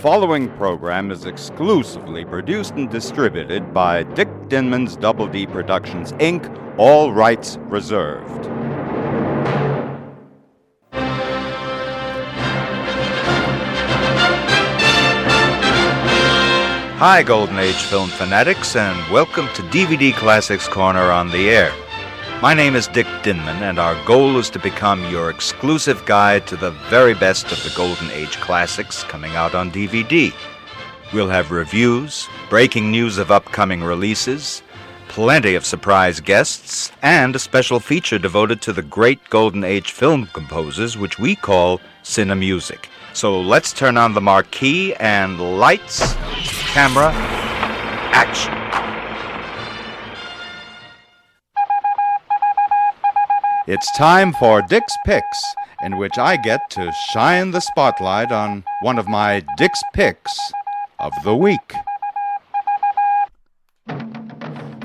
following program is exclusively produced and distributed by Dick Dinman's Double D Productions, Inc., all rights reserved. Hi, Golden Age film fanatics, and welcome to DVD Classics Corner on the Air. My name is Dick Dinman, and our goal is to become your exclusive guide to the very best of the Golden Age classics coming out on DVD. We'll have reviews, breaking news of upcoming releases, plenty of surprise guests, and a special feature devoted to the great Golden Age film composers, which we call Cinemusic. So let's turn on the marquee and lights, camera, action. It's time for Dick's Picks, in which I get to shine the spotlight on one of my Dick's Picks of the week.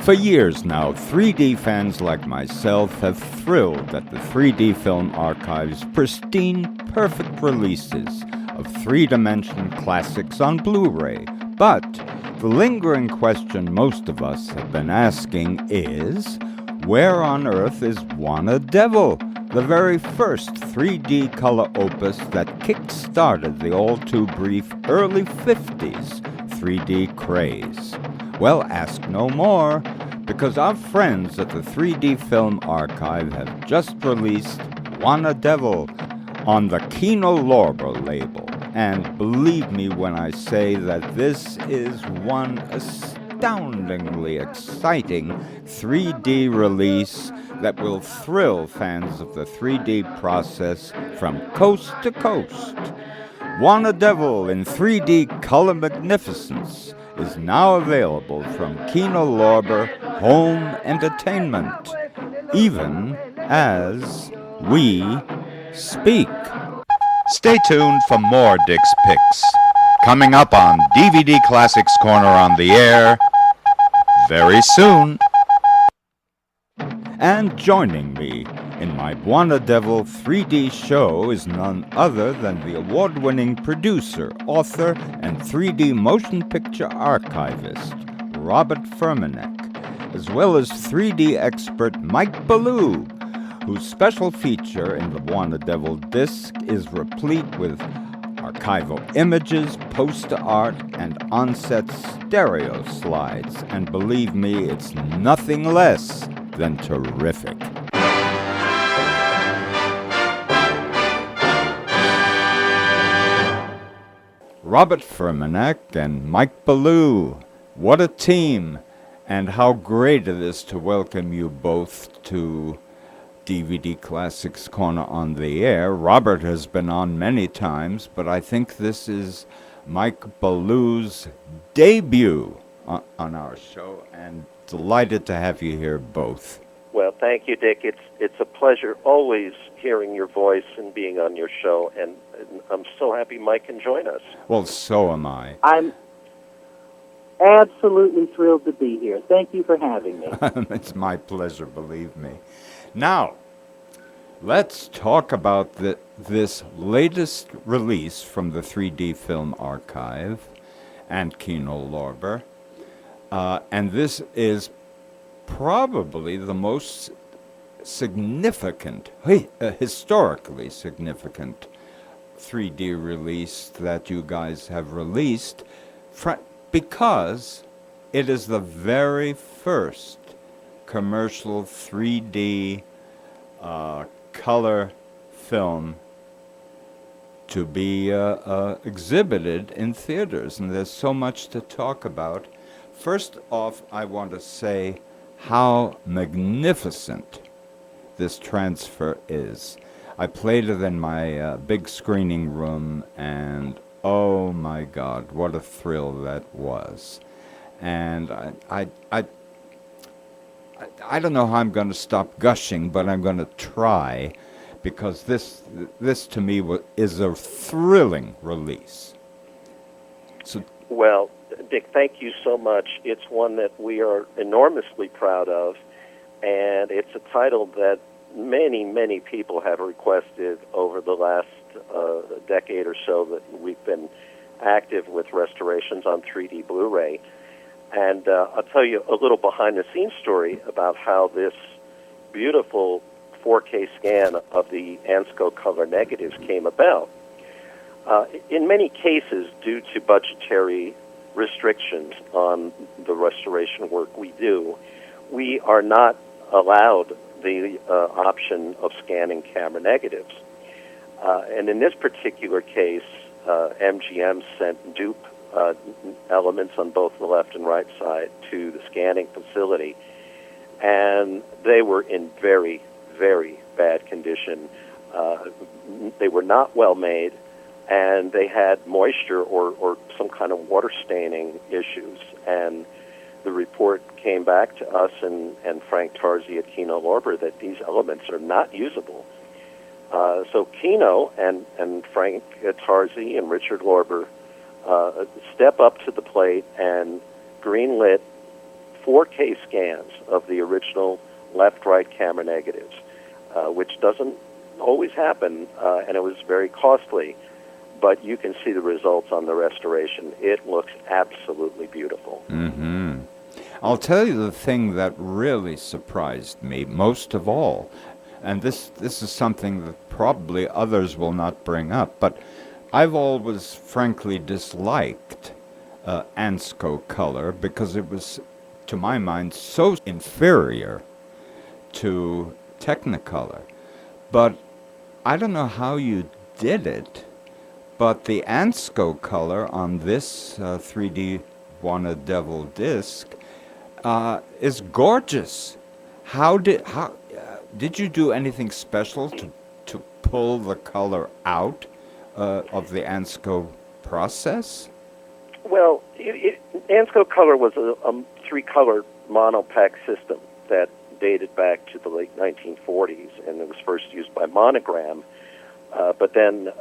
For years now, 3D fans like myself have thrilled at the 3D Film Archive's pristine, perfect releases of three-dimension classics on Blu-ray. But the lingering question most of us have been asking is, where on earth is BWANA Devil, the very first 3D color opus that kick-started the all-too-brief early 50s 3D craze? Well, ask no more, because our friends at the 3D Film Archive have just released BWANA Devil on the Kino Lorber'S label. And believe me when I say that this is one astoundingly exciting 3D release that will thrill fans of the 3D process from coast to coast. BWANA Devil in 3D color magnificence is now available from Kino Lorber Home Entertainment, even as we speak. Stay tuned for more Dick's Picks, coming up on DVD Classics Corner on the Air very soon. And joining me in my BWANA Devil 3D show is none other than the award-winning producer, author, and 3D motion picture archivist, Robert Furmanek, as well as 3D expert Mike Ballew, whose special feature in the BWANA Devil disc is replete with archival images, poster art, and on-set stereo slides. And believe me, it's nothing less than terrific. Robert Furmanek and Mike Ballew, what a team, and how great it is to welcome you both to DVD Classics Corner on the Air. Robert has been on many times, but I think this is Mike Ballew's debut on our show, and delighted to have you here both. Well, thank you, Dick. It's a pleasure always hearing your voice and being on your show, and I'm so happy Mike can join us. Well, so am I. I'm absolutely thrilled to be here. Thank you for having me. It's my pleasure, believe me. Now, let's talk about this latest release from the 3D Film Archive and Kino Lorber. And this is probably the most significant, historically significant 3D release that you guys have released, because it is the very first commercial 3D color film to be exhibited in theaters, and there's so much to talk about. First off, I want to say how magnificent this transfer is. I played it in my big screening room, and oh my God, what a thrill that was. And I don't know how I'm going to stop gushing, but I'm going to try, because this to me is a thrilling release. So, well, Dick, thank you so much. It's one that we are enormously proud of, and it's a title that many, many people have requested over the last decade or so that we've been active with restorations on 3D Blu-ray. And I'll tell you a little behind-the-scenes story about how this beautiful 4K scan of the Ansco color negatives came about. In many cases, due to budgetary restrictions on the restoration work we do, we are not allowed the option of scanning camera negatives. And in this particular case, MGM sent dupe elements on both the left and right side to the scanning facility, and they were in very, very bad condition. They were not well made, and they had moisture or some kind of water staining issues. And the report came back to us and Frank Tarzi at Kino Lorber that these elements are not usable. So Kino and Frank Tarzi and Richard Lorber step up to the plate and greenlit 4K scans of the original left-right camera negatives, which doesn't always happen, and it was very costly. But you can see the results on the restoration. It looks absolutely beautiful. Mm-hmm. I'll tell you the thing that really surprised me most of all, and this is something that probably others will not bring up, but I've always frankly disliked Ansco color because it was, to my mind, so inferior to Technicolor. But I don't know how you did it, but the Ansco color on this 3D BWANA Devil disc is gorgeous. How did you do anything special to pull the color out of the Ansco process? Well, Ansco color was a three-color monopack system that dated back to the late 1940s, and it was first used by Monogram. But then,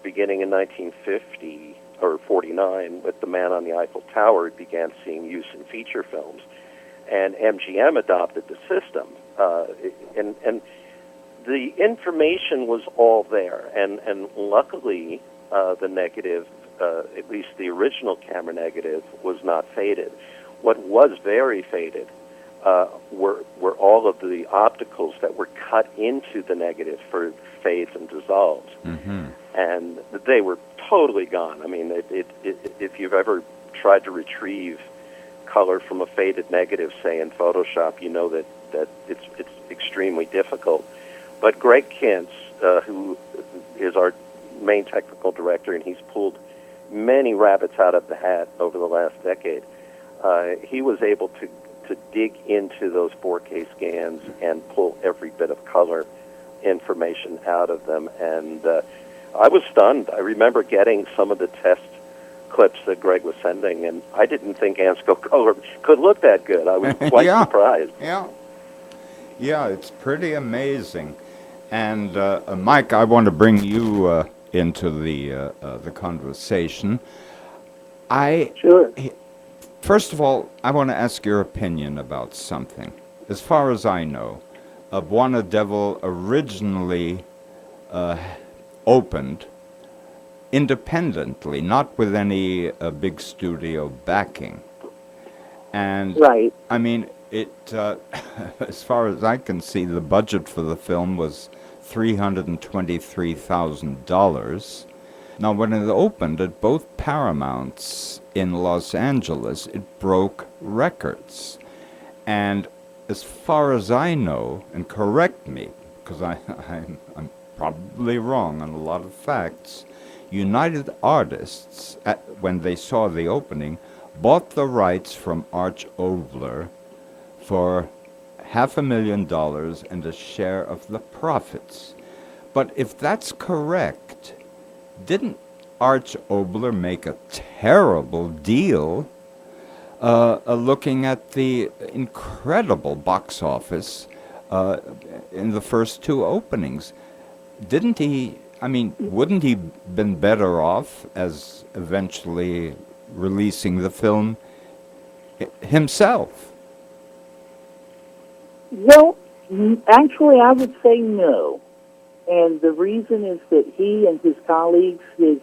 beginning in 1950 or 49, with The Man on the Eiffel Tower, it began seeing use in feature films, and MGM adopted the system. And the information was all there, and luckily the negative, at least the original camera negative, was not faded. What was very faded were all of the opticals that were cut into the negative for fades and dissolves. Mm-hmm. And they were totally gone. I mean, if you've ever tried to retrieve color from a faded negative, say in Photoshop, you know that it's extremely difficult. But Greg Kintz, who is our main technical director, and he's pulled many rabbits out of the hat over the last decade, he was able to dig into those 4K scans and pull every bit of color information out of them. And I was stunned. I remember getting some of the test clips that Greg was sending, and I didn't think Ansco color could look that good. I was quite surprised. Yeah, it's pretty amazing. And Mike, I want to bring you into the conversation. Sure. First of all, I want to ask your opinion about something. As far as I know, BWANA Devil originally opened independently, not with any big studio backing. And right. I mean, it as far as I can see, the budget for the film was $323,000. Now, when it opened at both Paramounts in Los Angeles, it broke records. And as far as I know, and correct me, because I'm probably wrong on a lot of facts, United Artists, when they saw the opening, bought the rights from Arch Obler for $500,000 and a share of the profits. But if that's correct, didn't Arch Obler make a terrible deal looking at the incredible box office in the first two openings? Didn't he, I mean, wouldn't he been better off as eventually releasing the film himself? Well, actually, I would say no. And the reason is that he and his colleagues, his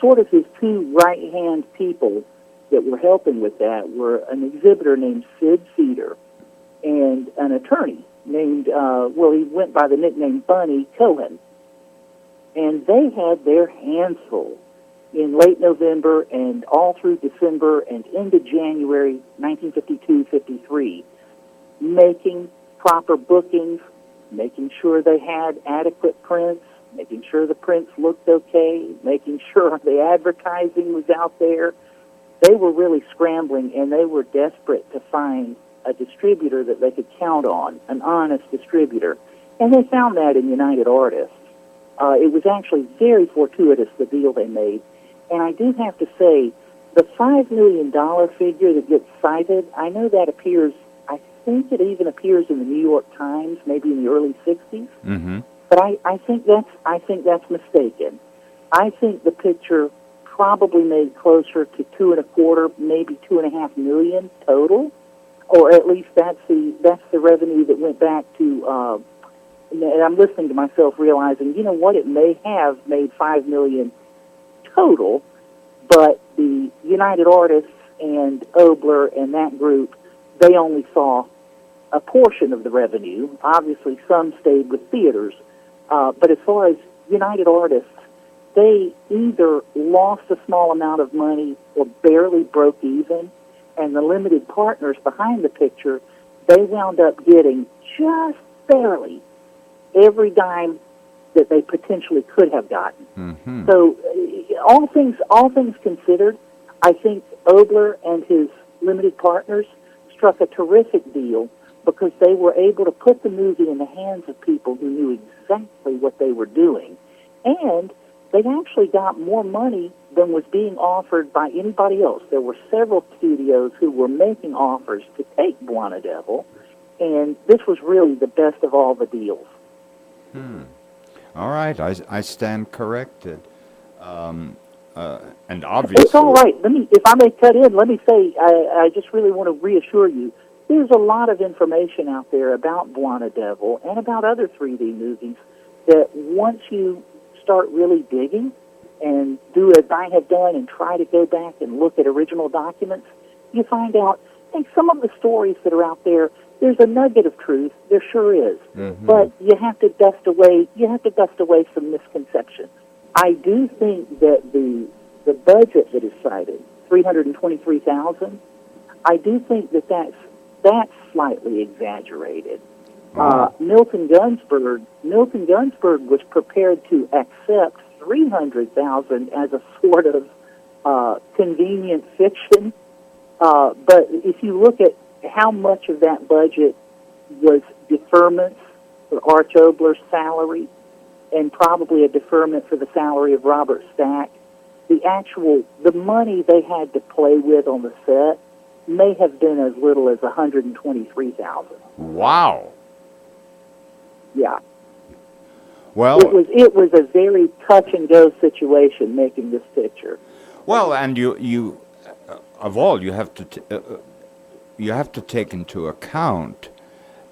sort of his two right-hand people that were helping with that were an exhibitor named Sid Cedar and an attorney named, he went by the nickname Bunny Cohen. And they had their hands full in late November and all through December and into January 1952-53, making proper bookings, making sure they had adequate prints, making sure the prints looked okay, making sure the advertising was out there. They were really scrambling, and they were desperate to find a distributor that they could count on, an honest distributor. And they found that in United Artists. It was actually very fortuitous, the deal they made. And I do have to say, the $5 million figure that gets cited, I know that appears, I think it even appears in the New York Times, maybe in the early 60s. Mm-hmm. But I think that's mistaken. I think the picture probably made closer to $2.25, maybe $2.5 million total, or at least that's the revenue that went back to. And I'm listening to myself, realizing, you know what, it may have made $5 million total, but the United Artists and Obler and that group, they only saw a portion of the revenue. Obviously, some stayed with theaters. But as far as United Artists, they either lost a small amount of money or barely broke even, and the limited partners behind the picture, they wound up getting just barely every dime that they potentially could have gotten. Mm-hmm. So all things considered, I think Obler and his limited partners struck a terrific deal because they were able to put the movie in the hands of people who knew exactly what they were doing. And they actually got more money than was being offered by anybody else. There were several studios who were making offers to take BWANA Devil, and this was really the best of all the deals. All right, I stand corrected. And obviously... It's all right. If I may cut in, let me say, I just really want to reassure you, there's a lot of information out there about BWANA Devil and about other 3D movies that once you start really digging and do as I have done and try to go back and look at original documents, you find out, hey, some of the stories that are out there, there's a nugget of truth. There sure is. Mm-hmm. But you have to dust away some misconceptions. I do think that the budget that is cited, $323,000, I do think that's slightly exaggerated. Milton Gunsberg was prepared to accept $300,000 as a sort of convenient fiction. But if you look at how much of that budget was deferments for Arch Obler's salary and probably a deferment for the salary of Robert Stack, the money they had to play with on the set may have been as little as $123,000. Wow. Yeah. Well, it was a very touch and go situation making this picture. Well, and you of all you have to take into account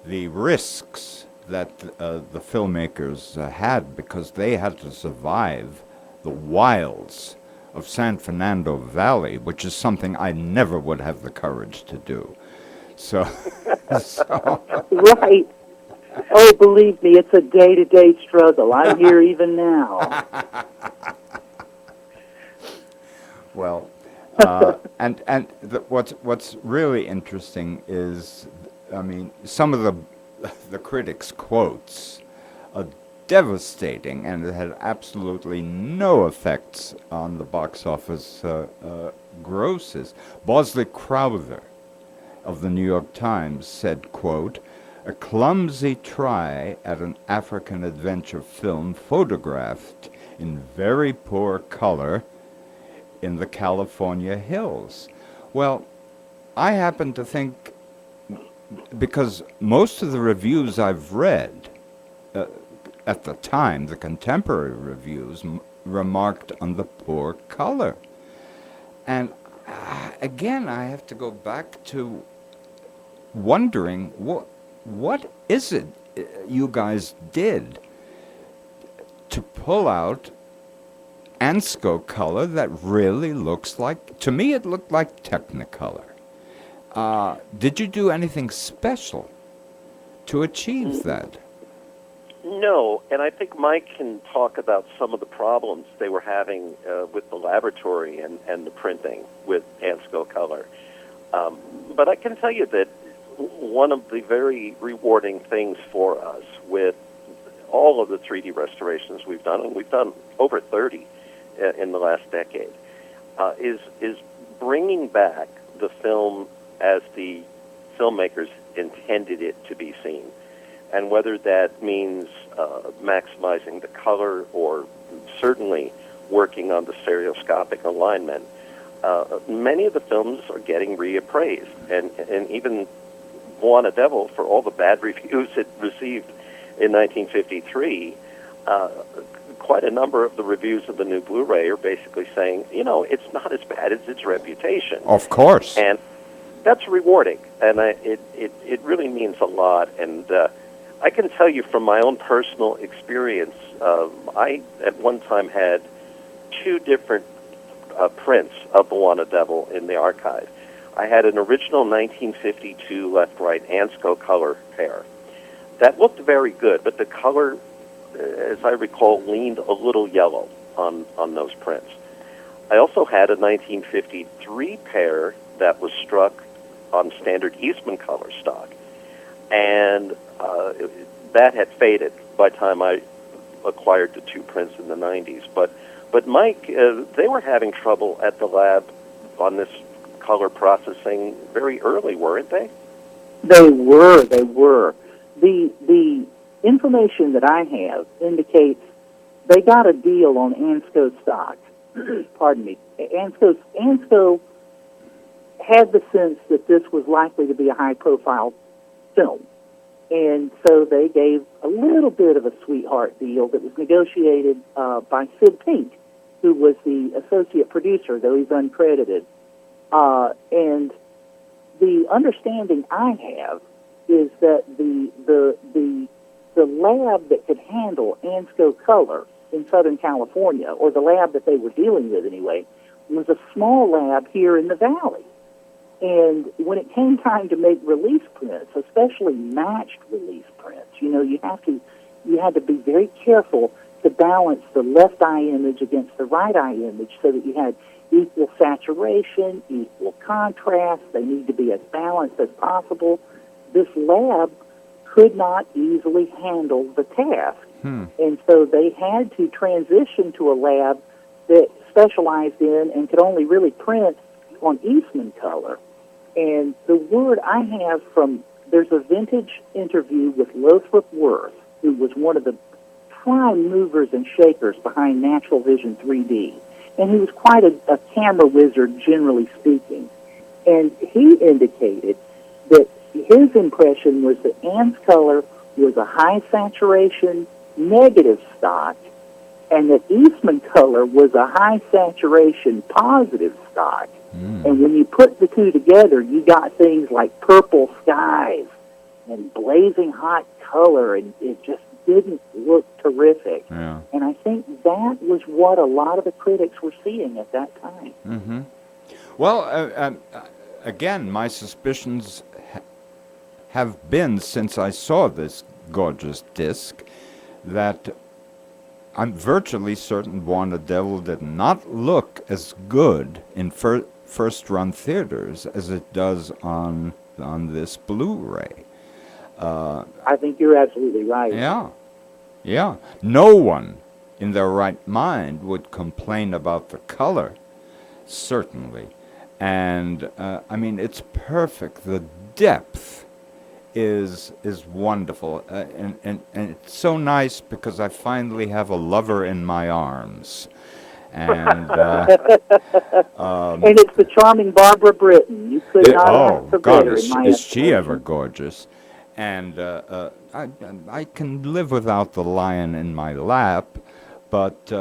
the risks that the filmmakers had, because they had to survive the wilds of San Fernando Valley, which is something I never would have the courage to do. So right. Oh, believe me, it's a day-to-day struggle. I'm here even now. Well, what's really interesting is, I mean, some of the critics' quotes are devastating, and it had absolutely no effects on the box office grosses. Bosley Crowther of the New York Times said, quote, "A clumsy try at an African adventure film photographed in very poor color in the California hills." Well, I happen to think, because most of the reviews I've read at the time, the contemporary reviews, remarked on the poor color. And again, I have to go back to wondering, what is it you guys did to pull out Ansco color that really looks like, to me it looked like Technicolor. Did you do anything special to achieve that? No, and I think Mike can talk about some of the problems they were having with the laboratory and the printing with Ansco color. But I can tell you that one of the very rewarding things for us with all of the 3D restorations we've done, and we've done over 30 in the last decade, is bringing back the film as the filmmakers intended it to be seen. And whether that means maximizing the color or certainly working on the stereoscopic alignment, many of the films are getting reappraised. And even BWANA DEVIL, for all the bad reviews it received in 1953, quite a number of the reviews of the new Blu-ray are basically saying, it's not as bad as its reputation. Of course. And that's rewarding, and it really means a lot. And I can tell you from my own personal experience, I at one time had 2 different prints of BWANA DEVIL in the archive. I had an original 1952 left-right Ansco color pair. That looked very good, but the color, as I recall, leaned a little yellow on those prints. I also had a 1953 pair that was struck on standard Eastman color stock, and that had faded by the time I acquired the 2 prints in the 90s. But Mike, they were having trouble at the lab on this color processing very early, weren't they? They were. The information that I have indicates they got a deal on Ansco stock. Pardon me. Ansco had the sense that this was likely to be a high-profile film. And so they gave a little bit of a sweetheart deal that was negotiated by Sid Pink, who was the associate producer, though he's uncredited. And the understanding I have is that the lab that could handle Ansco color in Southern California, or the lab that they were dealing with anyway, was a small lab here in the Valley. And when it came time to make release prints, especially matched release prints, you had to be very careful to balance the left eye image against the right eye image so that you had equal saturation, equal contrast. They need to be as balanced as possible. This lab could not easily handle the task. And so they had to transition to a lab that specialized in and could only really print on Eastman color. And the word I have there's a vintage interview with Lothrop Worth, who was one of the prime movers and shakers behind Natural Vision 3D. And he was quite a camera wizard, generally speaking. And he indicated that his impression was that Ann's color was a high saturation, negative stock, and that Eastman color was a high saturation, positive stock. And when you put the two together, you got things like purple skies and blazing hot color, and it just didn't look terrific. Yeah. And I think that was what a lot of the critics were seeing at that time. Mm-hmm. Well, again, my suspicions have been, since I saw this gorgeous disc, that I'm virtually certain BWANA DEVIL did not look as good in first-run theaters as it does on this Blu-ray. I think you're absolutely right. Yeah. No one in their right mind would complain about the color, certainly. And, it's perfect. The depth is wonderful. And it's so nice because I finally have a lover in my arms. And and it's the charming Barbara Britton. You could not ask for better, in my is she estimation. ever gorgeous? And I can live without the lion in my lap, but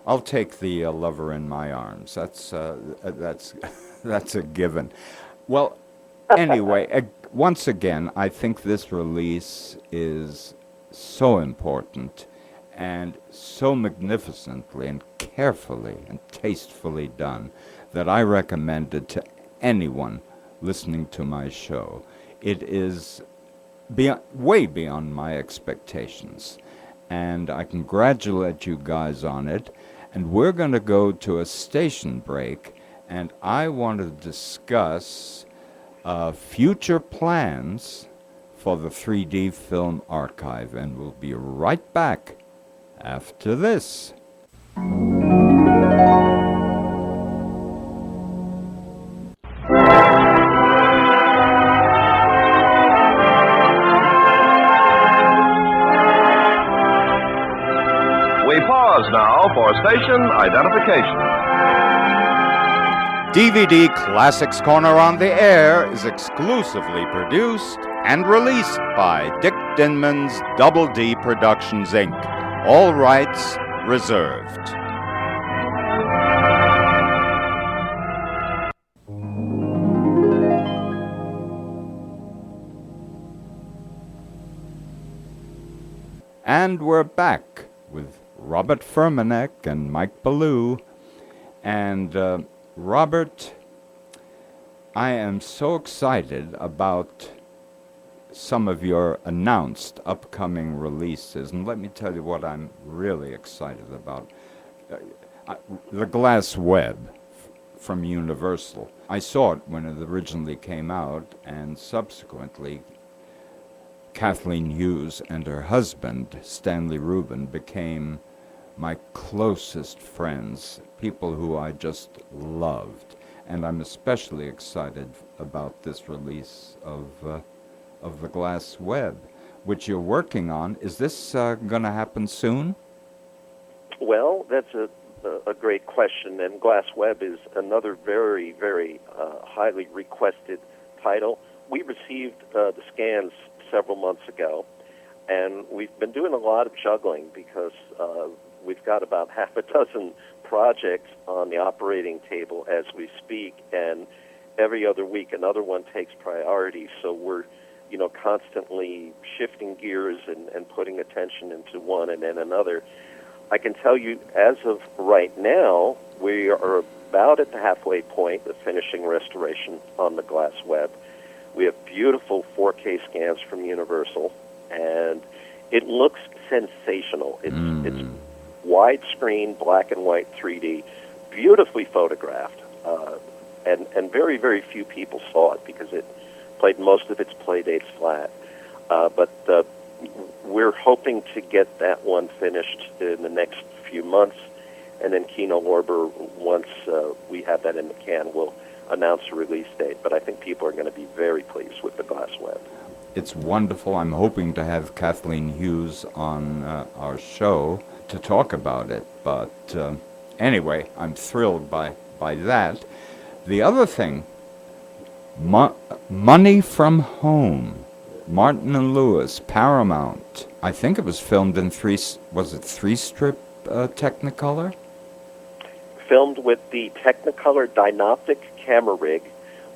I'll take the lover in my arms. That's a given. Well, anyway, once again, I think this release is so important. and so magnificently and carefully and tastefully done that I recommend it to anyone listening to my show. It is way beyond my expectations, and I congratulate you guys on it. And we're going to go to a station break, and I want to discuss future plans for the 3D Film Archive, and we'll be right back after this. We pause now for station identification. DVD Classics Corner on the Air is exclusively produced and released by Dick Dinman's Double D Productions, Inc. All rights reserved. And we're back with Robert Furmanek and Mike Ballew. And Robert, I am so excited about some of your announced upcoming releases. And let me tell you what I'm really excited about. The Glass Web from Universal. I saw it when it originally came out, and subsequently Kathleen Hughes and her husband, Stanley Rubin, became my closest friends, people who I just loved. And I'm especially excited about this release of The Glass Web, which you're working on. Is this going to happen soon? Well, that's a great question, and Glass Web is another very, very highly requested title. We received the scans several months ago, and we've been doing a lot of juggling because we've got about half a dozen projects on the operating table as we speak, and every other week another one takes priority. So we're, constantly shifting gears and putting attention into one and then another. I can tell you, as of right now, we are about at the halfway point of finishing restoration on the Glass Web. We have beautiful 4K scans from Universal, and it looks sensational. It's widescreen, black and white 3D, beautifully photographed, and very, very few people saw it because it played most of its play dates flat. But we're hoping to get that one finished in the next few months, and then Kino Lorber, once we have that in the can, will announce a release date. But I think people are going to be very pleased with the Glass Web. It's wonderful. I'm hoping to have Kathleen Hughes on our show to talk about it. But anyway, I'm thrilled by that. The other thing, Money from Home, Martin and Lewis, Paramount. I think it was filmed in three-strip Technicolor? Filmed with the Technicolor Dynoptic camera rig,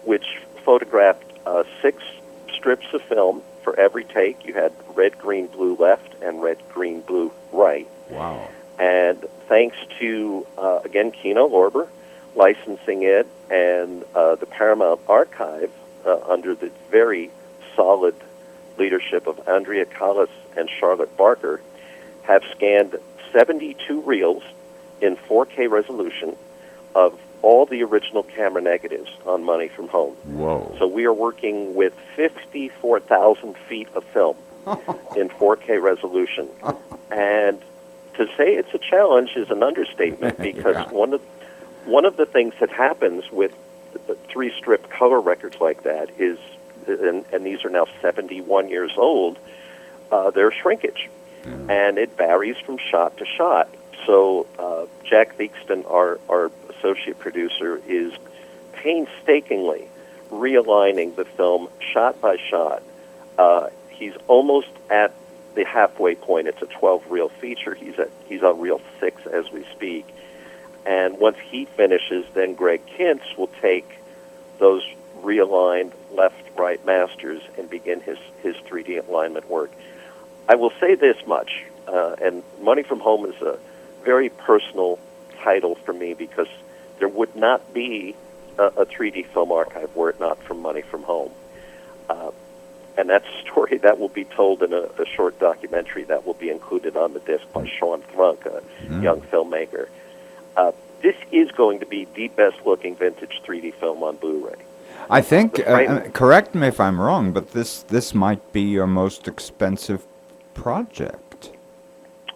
which photographed 6 strips of film for every take. You had red, green, blue left and red, green, blue right. Wow. And thanks to, again, Kino Lorber licensing it, and the Paramount Archive, under the very solid leadership of Andrea Callas and Charlotte Barker, have scanned 72 reels in 4K resolution of all the original camera negatives on Money from Home. Whoa. So we are working with 54,000 feet of film in 4K resolution. And to say it's a challenge is an understatement, because one of the things that happens with the 3-strip color records like that is, and these are now 71 years old, there's shrinkage. And it varies from shot to shot. So Jack Theakston, our associate producer, is painstakingly realigning the film shot by shot. He's almost at the halfway point. It's a 12-reel feature. He's on reel 6 as we speak. And once he finishes, then Greg Kintz will take those realigned left-right masters and begin his 3D alignment work. I will say this much. And Money from Home is a very personal title for me because there would not be a 3D film archive were it not for Money from Home. And that's a story that will be told in a short documentary that will be included on the disc by Sean Thrunk, a young filmmaker. This is going to be the best-looking vintage 3D film on Blu-ray. I think, correct me if I'm wrong, but this might be your most expensive project.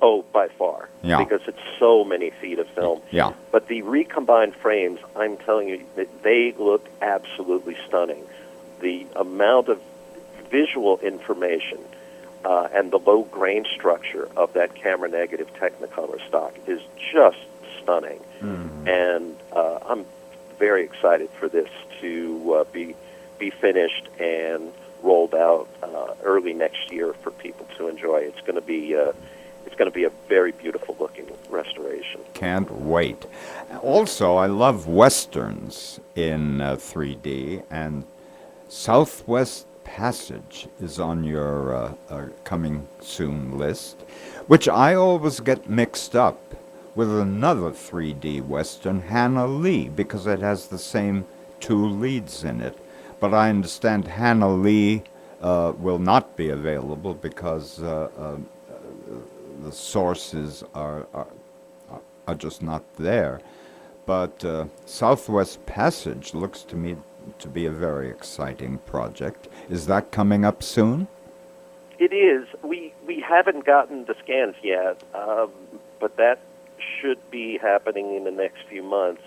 Oh, by far. Yeah. Because it's so many feet of film. Yeah. But the recombined frames, I'm telling you, they look absolutely stunning. The amount of visual information and the low grain structure of that camera negative Technicolor stock is just stunning. And I'm very excited for this to be finished and rolled out early next year for people to enjoy. It's going to be a very beautiful looking restoration. Can't wait. Also, I love westerns in 3D, and Southwest Passage is on your coming soon list, which I always get mixed up with another 3D Western, Hannah Lee, because it has the same two leads in it. But I understand Hannah Lee will not be available because the sources are just not there. But Southwest Passage looks to me to be a very exciting project. Is that coming up soon? It is. We haven't gotten the scans yet, but that should be happening in the next few months.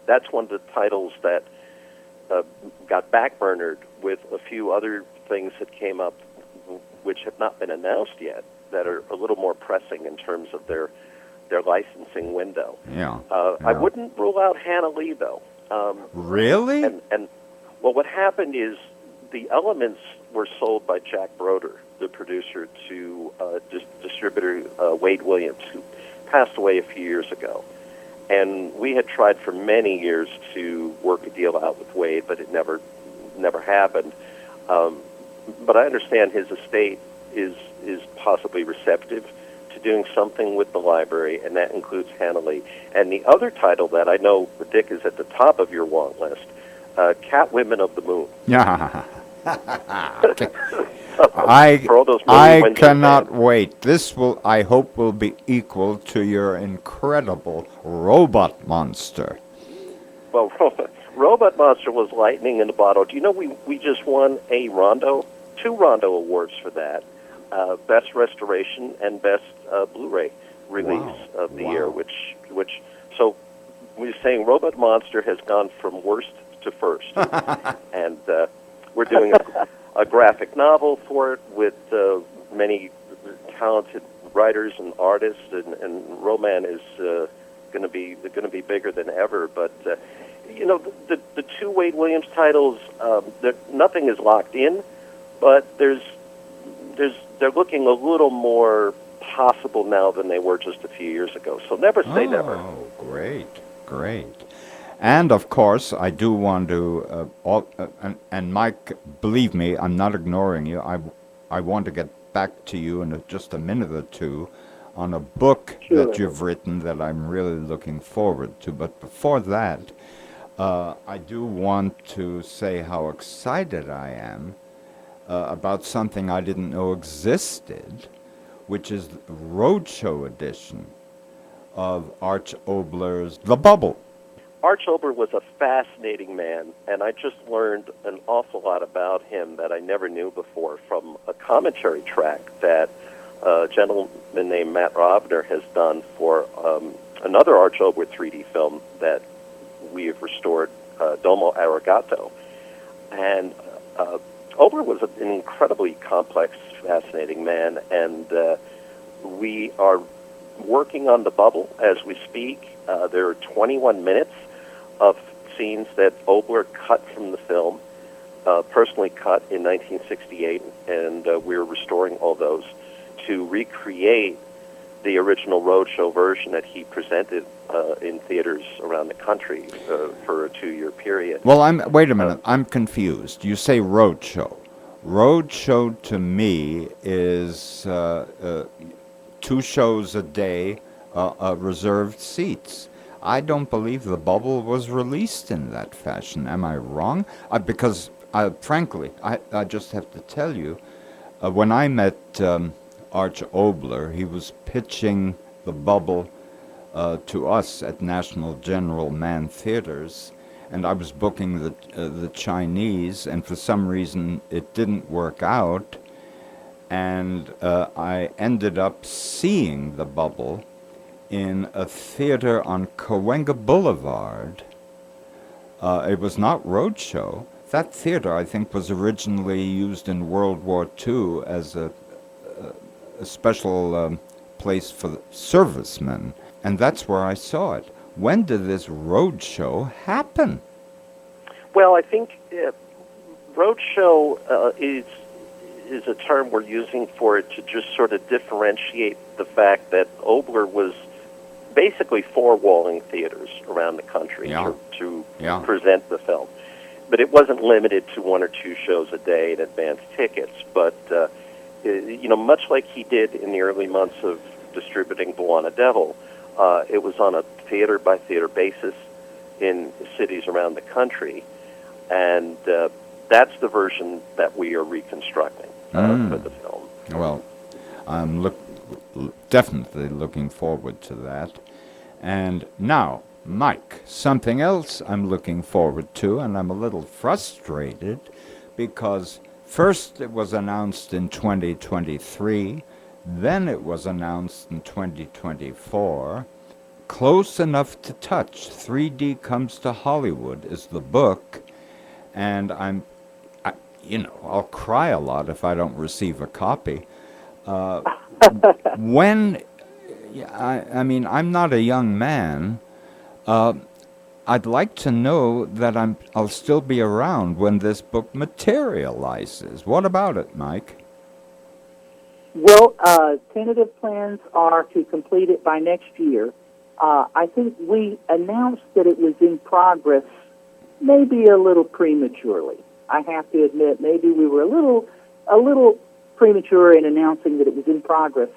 That's one of the titles that got backburnered with a few other things that came up which have not been announced yet that are a little more pressing in terms of their licensing window. Yeah. I wouldn't rule out Hannah Lee, though. Really? And well, what happened is the elements were sold by Jack Broder, the producer, to distributor Wade Williams, who passed away a few years ago. And we had tried for many years to work a deal out with Wade, but it never happened. But I understand his estate is possibly receptive to doing something with the library, and that includes Hannah Lee. And the other title that I know, Dick, is at the top of your want list, Catwomen of the Moon. Yeah. For I cannot wait. This will, I hope, will be equal to your incredible Robot Monster. Well, Robot Monster was lightning in a bottle. Do you know we just won two Rondo awards for that, Best Restoration and Best Blu-ray release of the year, which so we're saying Robot Monster has gone from worst to first, and we're doing a graphic novel for it with many talented writers and artists, and Roman is going to be bigger than ever. But the two Wade Williams titles, nothing is locked in, but they're looking a little more possible now than they were just a few years ago. So never say never. Oh, great. And, of course, I do want to, and Mike, believe me, I'm not ignoring you. I want to get back to you in just a minute or two on a book that you've written that I'm really looking forward to. But before that, I do want to say how excited I am about something I didn't know existed, which is the Roadshow edition of Arch Oboler's The Bubble. Arch Oboler was a fascinating man, and I just learned an awful lot about him that I never knew before from a commentary track that a gentleman named Matt Robner has done for another Arch Oboler 3D film that we have restored, Domo Arigato. And Oboler was an incredibly complex, fascinating man, and we are working on The Bubble as we speak. There are 21 minutes of scenes that Oboler cut from the film, personally cut in 1968, and we're restoring all those to recreate the original Roadshow version that he presented in theaters around the country for a 2-year period. Well, wait a minute. I'm confused. You say Roadshow. Roadshow to me is 2 shows a day, reserved seats. I don't believe the bubble was released in that fashion. Am I wrong? Because, frankly, I just have to tell you, when I met Arch Obler, he was pitching the bubble to us at National General Mann Theaters, and I was booking the Chinese, and for some reason it didn't work out, and I ended up seeing the bubble in a theater on Cahuenga Boulevard. It was not Roadshow. That theater, I think, was originally used in World War II as a special place for servicemen, and that's where I saw it. When did this Roadshow happen? Well, I think Roadshow is a term we're using for it to just sort of differentiate the fact that Obler was basically four-walling theaters around the country to present the film. But it wasn't limited to 1 or 2 shows a day and advance tickets. But, much like he did in the early months of distributing BWANA Devil, it was on a theater-by-theater basis in cities around the country. And that's the version that we are reconstructing for the film. Well, I'm definitely looking forward to that. And now, Mike, something else I'm looking forward to, and I'm a little frustrated because first it was announced in 2023, then it was announced in 2024. Close Enough to Touch, 3D Comes to Hollywood is the book, and I'll cry a lot if I don't receive a copy. I'm not a young man. I'd like to know that I'll still be around when this book materializes. What about it, Mike? Well, tentative plans are to complete it by next year. I think we announced that it was in progress maybe a little prematurely. I have to admit, maybe we were a little premature in announcing that it was in progress.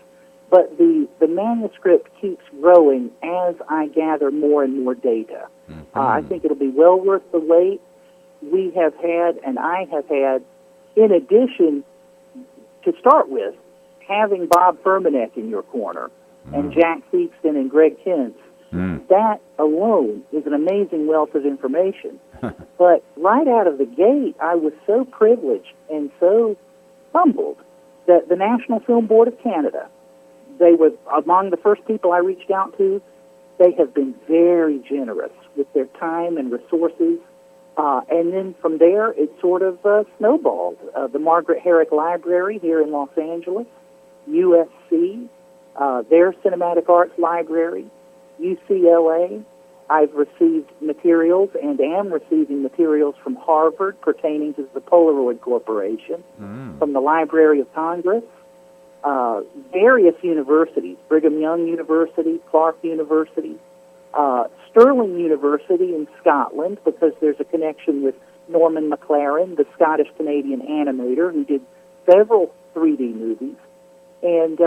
But the manuscript keeps growing as I gather more and more data. Mm-hmm. I think it'll be well worth the wait. We have had, and I have had, in addition, to start with, having Bob Furmanek in your corner, and Jack Theakston and Greg Kentz. That alone is an amazing wealth of information. But right out of the gate, I was so privileged and so humbled that the National Film Board of Canada, they were among the first people I reached out to. They have been very generous with their time and resources. And then from there, it sort of snowballed. The Margaret Herrick Library here in Los Angeles, USC, their Cinematic Arts Library, UCLA. I've received materials and am receiving materials from Harvard pertaining to the Polaroid Corporation, from the Library of Congress, various universities, Brigham Young University, Clark University, Stirling University in Scotland, because there's a connection with Norman McLaren, the Scottish-Canadian animator who did several 3D movies, and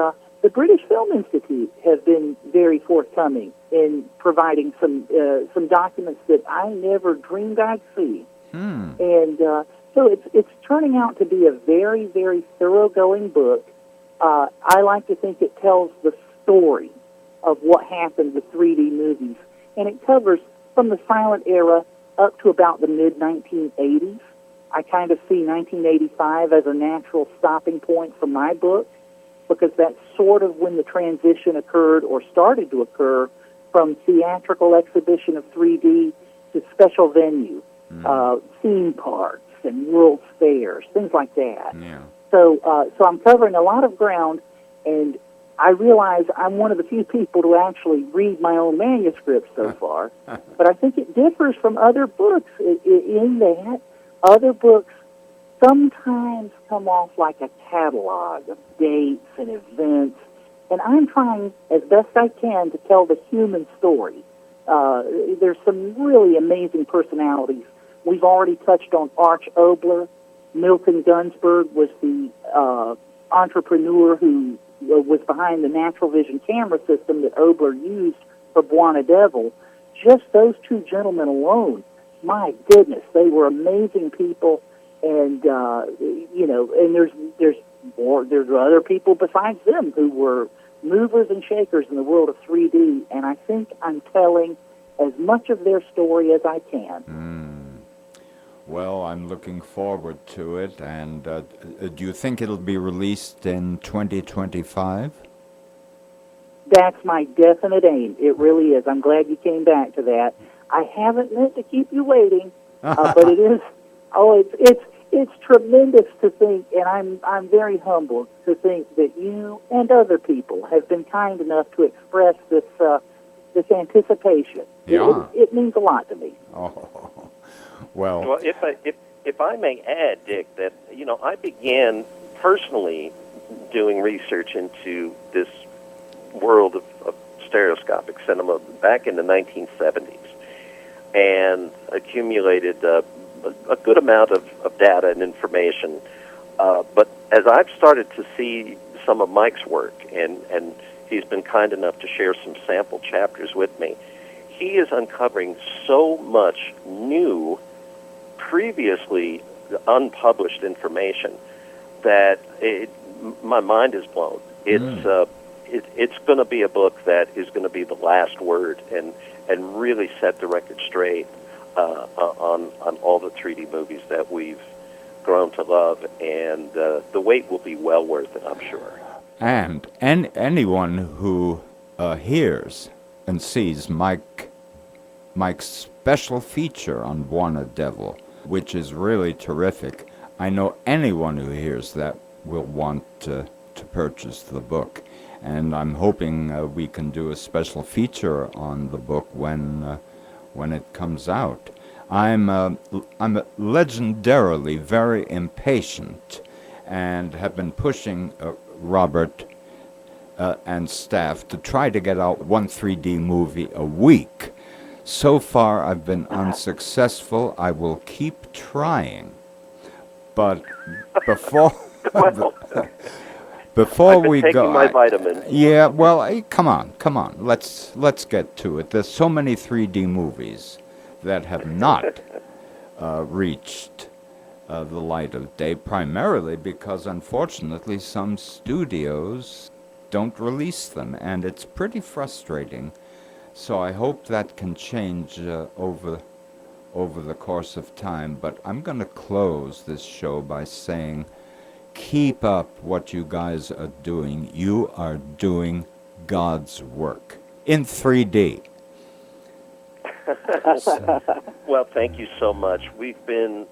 the British Film Institute has been very forthcoming in providing some documents that I never dreamed I'd see. And so it's turning out to be a very, very thoroughgoing book. I like to think it tells the story of what happened with 3D movies, and it covers from the silent era up to about the mid-1980s. I kind of see 1985 as a natural stopping point for my book, because that's sort of when the transition occurred or started to occur from theatrical exhibition of 3D to special venue, theme parks and world fairs, things like that. Yeah. So I'm covering a lot of ground, and I realize I'm one of the few people to actually read my own manuscript so far, but I think it differs from other books in that other books sometimes come off like a catalog of dates and events, and I'm trying as best I can to tell the human story. There's some really amazing personalities. We've already touched on Arch Obler. Milton Gunsberg was the entrepreneur who was behind the natural vision camera system that Obler used for BWANA Devil. Just those two gentlemen alone, my goodness, they were amazing people. And and there's other people besides them who were movers and shakers in the world of 3D. And I think I'm telling as much of their story as I can. Well, I'm looking forward to it. And do you think it'll be released in 2025? That's my definite aim. It really is. I'm glad you came back to that. I haven't meant to keep you waiting, but it is. Oh, it's tremendous to think, and I'm very humbled to think that you and other people have been kind enough to express this anticipation. Yeah. It means a lot to me. Oh, well. Well, if I may add, Dick, that I began personally doing research into this world of stereoscopic cinema back in the 1970s, and accumulated a good amount of data and information. But as I've started to see some of Mike's work, and he's been kind enough to share some sample chapters with me, he is uncovering so much new, previously unpublished information that my mind is blown. It's going to be a book that is going to be the last word and really set the record straight on all the 3D movies that we've grown to love, and the wait will be well worth it, I'm sure. And anyone who hears and sees Mike's special feature on BWANA Devil, which is really terrific, I know anyone who hears that will want to purchase the book. And I'm hoping we can do a special feature on the book when it comes out. I'm legendarily very impatient, and have been pushing Robert and staff to try to get out one 3D movie a week. So far, I've been unsuccessful. I will keep trying, but before. Before we go, taking my vitamins. Yeah, well, come on. Let's get to it. There's so many 3D movies that have not reached the light of day, primarily because, unfortunately, some studios don't release them, and it's pretty frustrating. So I hope that can change over the course of time. But I'm going to close this show by saying, keep up what you guys are doing. You are doing God's work in 3D. Well, thank you so much. We've been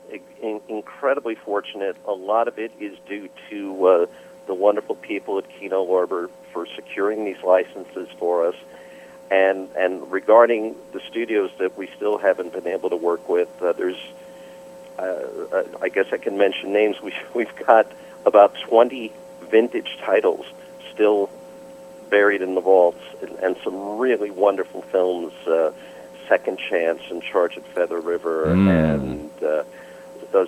incredibly fortunate. A lot of it is due to the wonderful people at Kino Lorber for securing these licenses for us. And regarding the studios that we still haven't been able to work with, there's, I guess I can mention names. We've got about 20 vintage titles still buried in the vaults, and some really wonderful films, Second Chance and Charge at Feather River, and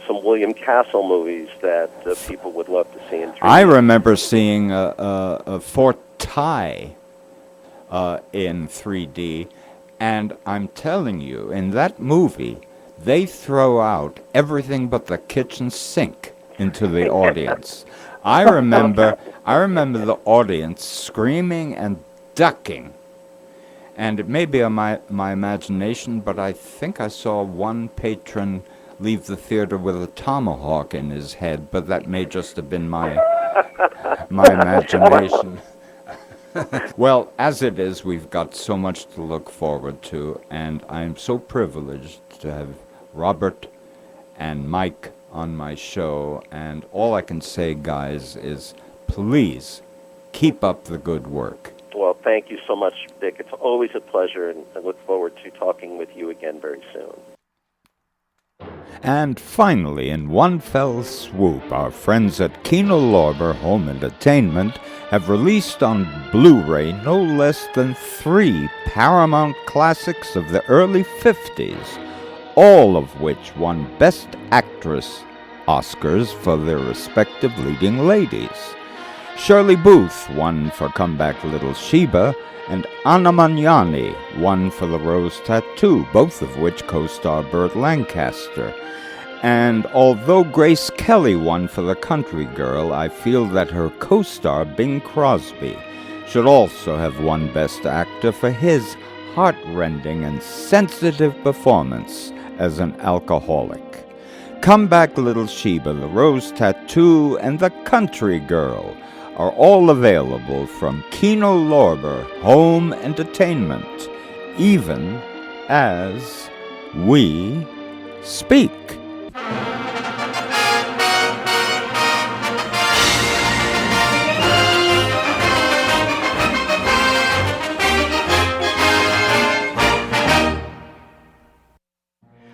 some William Castle movies that people would love to see in 3D. I remember seeing a Fort Ty in 3D, and I'm telling you, in that movie, they throw out everything but the kitchen sink into the audience. I remember the audience screaming and ducking, and it may be my imagination, but I think I saw one patron leave the theater with a tomahawk in his head, but that may just have been my imagination. Well, as it is, we've got so much to look forward to, and I'm so privileged to have Robert and Mike on my show, and all I can say, guys, is please keep up the good work. Well, thank you so much, Dick. It's always a pleasure, and I look forward to talking with you again very soon. And finally, in one fell swoop, our friends at Kino Lorber Home Entertainment have released on Blu-ray no less than 3 Paramount classics of the early 50s, all of which won Best Actress Oscars for their respective leading ladies. Shirley Booth won for Come Back Little Sheba, and Anna Magnani won for The Rose Tattoo, both of which co-star Burt Lancaster. And although Grace Kelly won for The Country Girl, I feel that her co-star Bing Crosby should also have won Best Actor for his heart-rending and sensitive performance as an alcoholic. Come Back Little Sheba, The Rose Tattoo, and The Country Girl are all available from Kino Lorber Home Entertainment, even as we speak.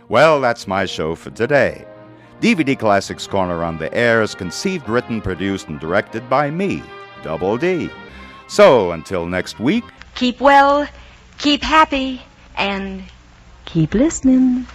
Well, that's my show for today. DVD Classics Corner on the Air is conceived, written, produced, and directed by me, Double D. So, until next week, keep well, keep happy, and keep listening.